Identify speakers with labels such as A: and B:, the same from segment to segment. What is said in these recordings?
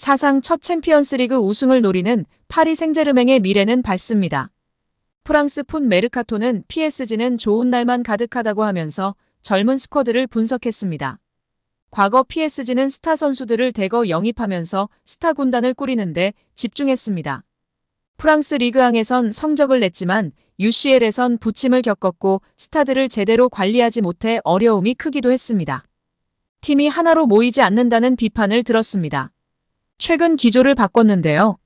A: 사상 첫 챔피언스리그 우승을 노리는 파리 생제르맹의 미래는 밝습니다. 프랑스 풋 메르카토는 PSG는 좋은 날만 가득하다고 하면서 젊은 스쿼드를 분석했습니다. 과거 PSG는 스타 선수들을 대거 영입하면서 스타 군단을 꾸리는데 집중했습니다. 프랑스 리그앙에선 성적을 냈지만 UCL에선 부침을 겪었고 스타들을 제대로 관리하지 못해 어려움이 크기도 했습니다. 팀이 하나로 모이지 않는다는 비판을 들었습니다. 최근 기조를 바꿨는데요.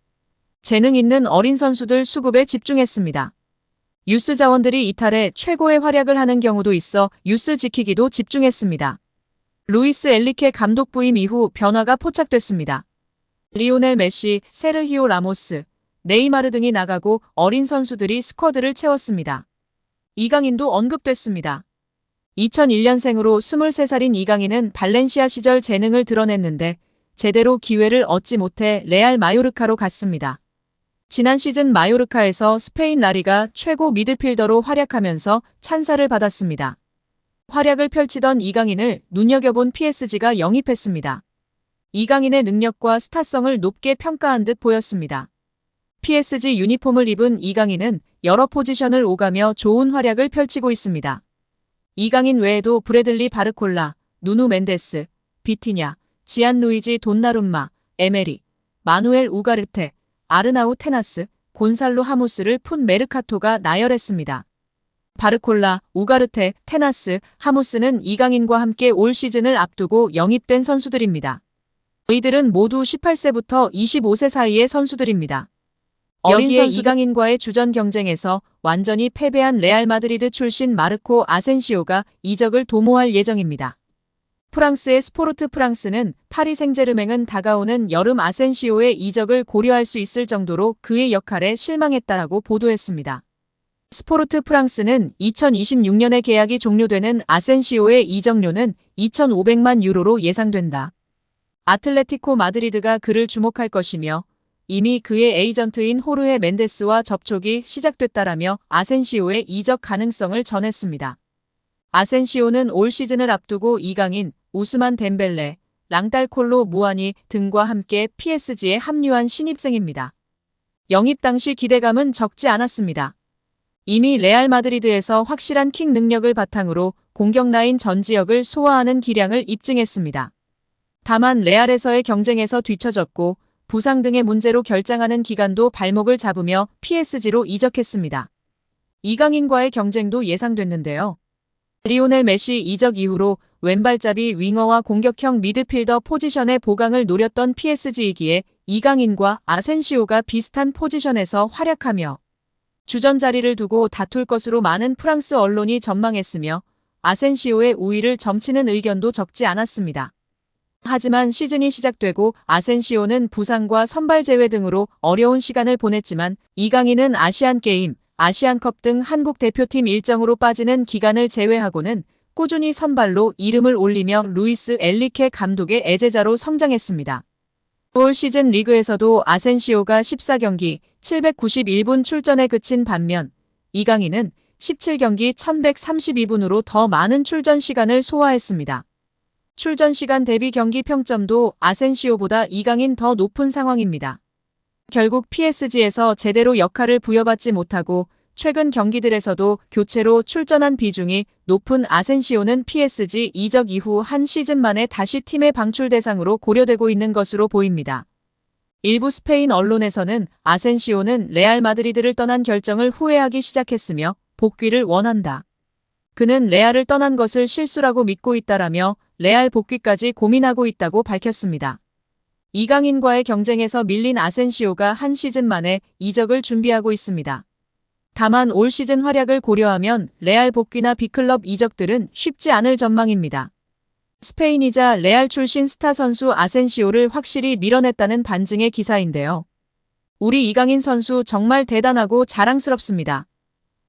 A: 재능 있는 어린 선수들 수급에 집중했습니다. 유스 자원들이 이탈해 최고의 활약을 하는 경우도 있어 유스 지키기도 집중했습니다. 루이스 엘리케 감독 부임 이후 변화가 포착됐습니다. 리오넬 메시, 세르히오 라모스, 네이마르 등이 나가고 어린 선수들이 스쿼드를 채웠습니다. 이강인도 언급됐습니다. 2001년생으로 23살인 이강인은 발렌시아 시절 재능을 드러냈는데 제대로 기회를 얻지 못해 레알 마요르카로 갔습니다. 지난 시즌 마요르카에서 스페인 라리가 최고 미드필더로 활약하면서 찬사를 받았습니다. 활약을 펼치던 이강인을 눈여겨본 PSG가 영입했습니다. 이강인의 능력과 스타성을 높게 평가한 듯 보였습니다. PSG 유니폼을 입은 이강인은 여러 포지션을 오가며 좋은 활약을 펼치고 있습니다. 이강인 외에도 브래들리 바르콜라, 누누 멘데스, 비티냐, 지안루이지 돈나룸마, 에메리, 마누엘 우가르테, 아르나우 테나스, 곤살로 하무스를 푼 메르카토가 나열했습니다. 바르콜라, 우가르테, 테나스, 하무스는 이강인과 함께 올 시즌을 앞두고 영입된 선수들입니다. 이들은 모두 18세부터 25세 사이의 선수들입니다. 어린 선수 이강인과의 주전 경쟁에서 완전히 패배한 레알 마드리드 출신 마르코 아센시오가 이적을 도모할 예정입니다. 프랑스의 스포르트 프랑스는 파리 생제르맹은 다가오는 여름 아센시오의 이적을 고려할 수 있을 정도로 그의 역할에 실망했다고 보도했습니다. 스포르트 프랑스는 2026년에 계약이 종료되는 아센시오의 이적료는 2,500만 유로로 예상된다. 아틀레티코 마드리드가 그를 주목할 것이며 이미 그의 에이전트인 호르헤 멘데스와 접촉이 시작됐다라며 아센시오의 이적 가능성을 전했습니다. 아센시오는 올 시즌을 앞두고 이강인, 우스만 덴벨레, 랑달콜로 무아니 등과 함께 PSG에 합류한 신입생입니다. 영입 당시 기대감은 적지 않았습니다. 이미 레알 마드리드에서 확실한 킥 능력을 바탕으로 공격 라인 전 지역을 소화하는 기량을 입증했습니다. 다만 레알에서의 경쟁에서 뒤처졌고 부상 등의 문제로 결장하는 기간도 발목을 잡으며 PSG로 이적했습니다. 이강인과의 경쟁도 예상됐는데요. 리오넬 메시 이적 이후로 왼발잡이 윙어와 공격형 미드필더 포지션의 보강을 노렸던 PSG이기에 이강인과 아센시오가 비슷한 포지션에서 활약하며 주전 자리를 두고 다툴 것으로 많은 프랑스 언론이 전망했으며 아센시오의 우위를 점치는 의견도 적지 않았습니다. 하지만 시즌이 시작되고 아센시오는 부상과 선발 제외 등으로 어려운 시간을 보냈지만 이강인은 아시안게임, 아시안컵 등 한국 대표팀 일정으로 빠지는 기간을 제외하고는 꾸준히 선발로 이름을 올리며 루이스 엘리케 감독의 애제자로 성장했습니다. 올 시즌 리그에서도 아센시오가 14경기 791분 출전에 그친 반면 이강인은 17경기 1132분으로 더 많은 출전 시간을 소화했습니다. 출전 시간 대비 경기 평점도 아센시오보다 이강인 더 높은 상황입니다. 결국 PSG에서 제대로 역할을 부여받지 못하고 최근 경기들에서도 교체로 출전한 비중이 높은 아센시오는 PSG 이적 이후 한 시즌 만에 다시 팀의 방출 대상으로 고려되고 있는 것으로 보입니다. 일부 스페인 언론에서는 아센시오는 레알 마드리드를 떠난 결정을 후회하기 시작했으며 복귀를 원한다. 그는 레알을 떠난 것을 실수라고 믿고 있다라며 레알 복귀까지 고민하고 있다고 밝혔습니다. 이강인과의 경쟁에서 밀린 아센시오가 한 시즌 만에 이적을 준비하고 있습니다. 다만 올 시즌 활약을 고려하면 레알 복귀나 B클럽 이적들은 쉽지 않을 전망입니다. 스페인이자 레알 출신 스타 선수 아센시오를 확실히 밀어냈다는 반증의 기사인데요. 우리 이강인 선수 정말 대단하고 자랑스럽습니다.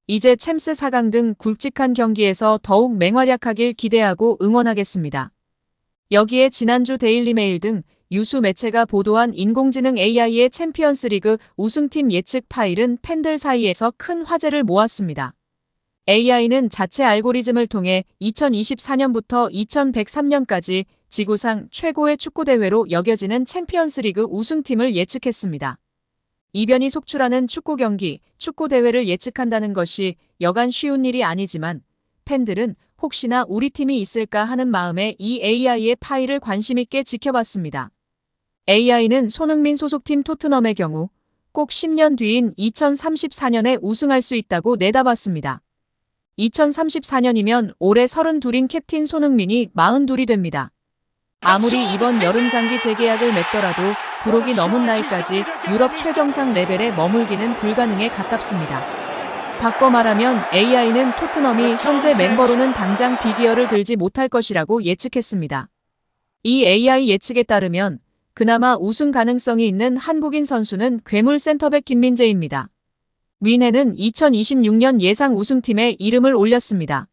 A: 이제 챔스 4강 등 굵직한 경기에서 더욱 맹활약하길 기대하고 응원하겠습니다. 여기에 지난주 데일리메일 등 유수 매체가 보도한 인공지능 AI의 챔피언스리그 우승팀 예측 파일은 팬들 사이에서 큰 화제를 모았습니다. AI는 자체 알고리즘을 통해 2024년부터 2103년까지 지구상 최고의 축구대회로 여겨지는 챔피언스리그 우승팀을 예측했습니다. 이변이 속출하는 축구 경기, 축구대회를 예측한다는 것이 여간 쉬운 일이 아니지만 팬들은 혹시나 우리 팀이 있을까 하는 마음에 이 AI의 파이를 관심있게 지켜봤습니다. AI는 손흥민 소속팀 토트넘의 경우 꼭 10년 뒤인 2034년에 우승할 수 있다고 내다봤습니다. 2034년이면 올해 32인 캡틴 손흥민이 42이 됩니다. 아무리 이번 여름 장기 재계약을 맺더라도 불혹이 넘은 나이까지 유럽 최정상 레벨에 머물기는 불가능에 가깝습니다. 바꿔 말하면 AI는 토트넘이 현재 멤버로는 당장 빅이어를 들지 못할 것이라고 예측했습니다. 이 AI 예측에 따르면 그나마 우승 가능성이 있는 한국인 선수는 괴물 센터백 김민재입니다. 윈해는 2026년 예상 우승팀에 이름을 올렸습니다.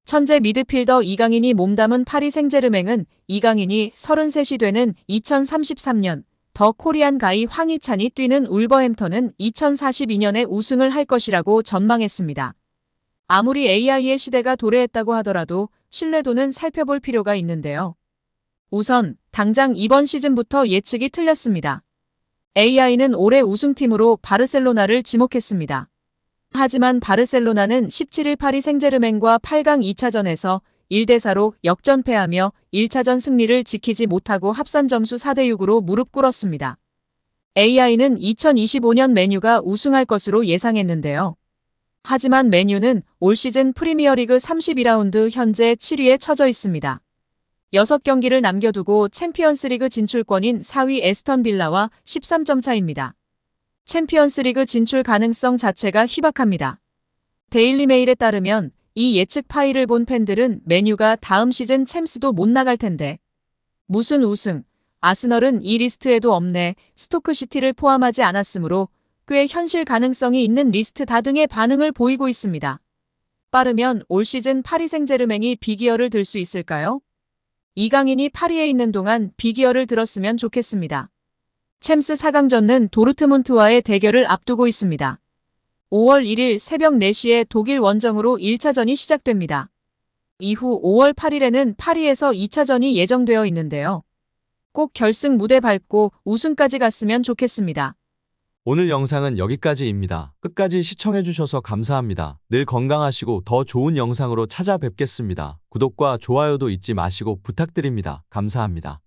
A: 천재 미드필더 이강인이 몸담은 파리 생제르맹은 이강인이 33이 되는 2033년, 더 코리안 가이 황희찬이 뛰는 울버햄턴은 2042년에 우승을 할 것이라고 전망했습니다. 아무리 AI의 시대가 도래했다고 하더라도 신뢰도는 살펴볼 필요가 있는데요. 우선 당장 이번 시즌부터 예측이 틀렸습니다. AI는 올해 우승팀으로 바르셀로나를 지목했습니다. 하지만 바르셀로나는 17일 파리 생제르맹과 8강 2차전에서 1대4로 역전패하며 1차전 승리를 지키지 못하고 합산 점수 4대6으로 무릎 꿇었습니다. AI는 2025년 맨유가 우승할 것으로 예상했는데요. 하지만 맨유는 올 시즌 프리미어리그 32라운드 현재 7위에 처져 있습니다. 6경기를 남겨두고 챔피언스리그 진출권인 4위 에스턴 빌라와 13점 차입니다. 챔피언스리그 진출 가능성 자체가 희박합니다. 데일리메일에 따르면 이 예측 파이를 본 팬들은 맨유가 다음 시즌 챔스도 못 나갈 텐데 무슨 우승, 아스널은 이 리스트에도 없네, 스토크시티를 포함하지 않았으므로 꽤 현실 가능성이 있는 리스트다 등의 반응을 보이고 있습니다. 빠르면 올 시즌 파리 생제르맹이 빅이어를 들 수 있을까요? 이강인이 파리에 있는 동안 빅이어를 들었으면 좋겠습니다. 챔스 4강전은 도르트문트와의 대결을 앞두고 있습니다. 5월 1일 새벽 4시에 독일 원정으로 1차전이 시작됩니다. 이후 5월 8일에는 파리에서 2차전이 예정되어 있는데요. 꼭 결승 무대 밟고 우승까지 갔으면 좋겠습니다.
B: 오늘 영상은 여기까지입니다. 끝까지 시청해주셔서 감사합니다. 늘 건강하시고 더 좋은 영상으로 찾아뵙겠습니다. 구독과 좋아요도 잊지 마시고 부탁드립니다. 감사합니다.